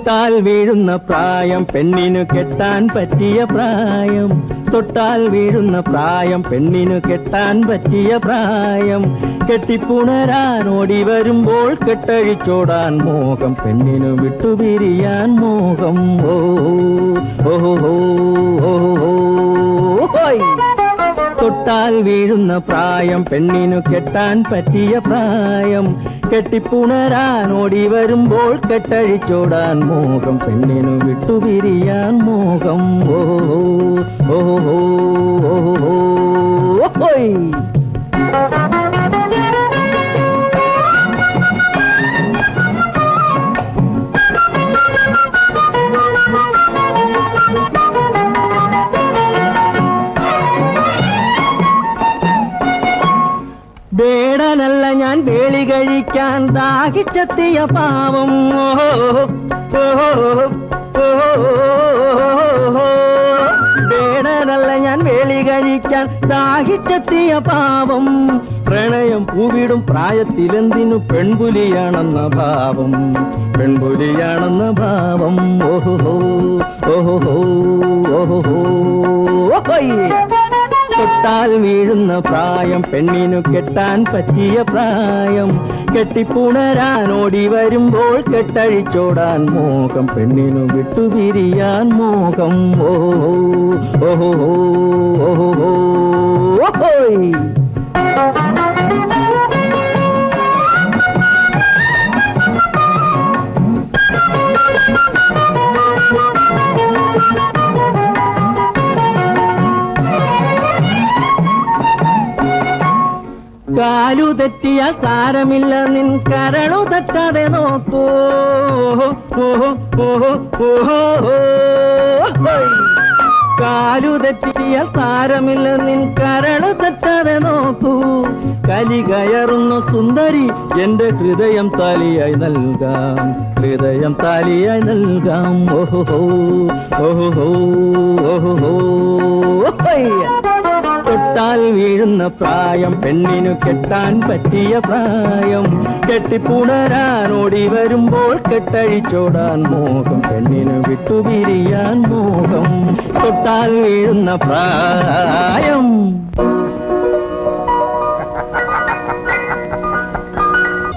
തൊട്ടാൽ വീഴുന്ന പ്രായം പെണ്ണിനു കെട്ടാൻ പറ്റിയ പ്രായം. തൊട്ടാൽ വീഴുന്ന പ്രായം പെണ്ണിനു കെട്ടാൻ പറ്റിയ പ്രായം. കെട്ടിപ്പുണരാൻ ഓടി വരുമ്പോൾ കെട്ടഴിച്ചോടാൻ മോഹം, പെണ്ണിനു വിട്ടുപിരിയാൻ മോഹം. ഓ ഓ ഓ ഓ. തൊട്ടാൽ വീഴുന്ന പ്രായം പെണ്ണിനു കെട്ടാൻ പറ്റിയ പ്രായം. കെട്ടിപ്പുണരാൻ ഓടി വരുമ്പോൾ കെട്ടഴിച്ചോടാൻ മോഹം, പെണ്ണിനു വിട്ടുപിരിയാൻ മോഹം. ഓ ഓ ഓ ഓ. വേടനല്ല ഞാൻ വേളി കഴിക്കാൻ ദാഹിച്ചെത്തിയ പാവം. വേടനല്ല ഞാൻ വേളി കഴിക്കാൻ ദാഹിച്ചെത്തിയ പാവം. പ്രണയം പൂവിടും പ്രായത്തിലെന്തിനു പെൺപുലിയാണെന്ന ഭാവം, പെൺപുലിയാണെന്ന ഭാവം. ഓഹോ ഓഹോ ഓഹോ. തൊട്ടാൽ വീഴുന്ന പ്രായം പെണ്ണിനു കെട്ടാൻ പറ്റിയ പ്രായം. കെട്ടിപ്പുണരാൻ ഓടി വരുമ്പോൾ കെട്ടഴിച്ചോടാൻ മോഹം, പെണ്ണിനു വിട്ടുപിരിയാൻ മോഹം. ഓ ഓ ഓ ഓ. കാലു തെറ്റിയ സാരമില്ല, നിൻ കരളു തെറ്റാതെ നോക്കൂ. കാലു തെറ്റിയ സാരമില്ല, നിൻ കരളു തെറ്റാതെ നോക്കൂ. കലി കയറുന്നു സുന്ദരി, എന്റെ ഹൃദയം താലിയായി നൽകാം, ഹൃദയം താലിയായി നൽകാം. ഓഹോ ഓഹോ ഓഹോ. തൊട്ടാൽ വീഴുന്ന പ്രായം പെണ്ണിനു കെട്ടാൻ പറ്റിയ പ്രായം. കെട്ടിപ്പുണരാൻ ഓടി വരുമ്പോൾ കെട്ടഴിച്ചോടാൻ മോഹം, പെണ്ണിനു വിട്ടുപിരിയാൻ മോഹം. തൊട്ടാൽ വീഴുന്ന പ്രായം.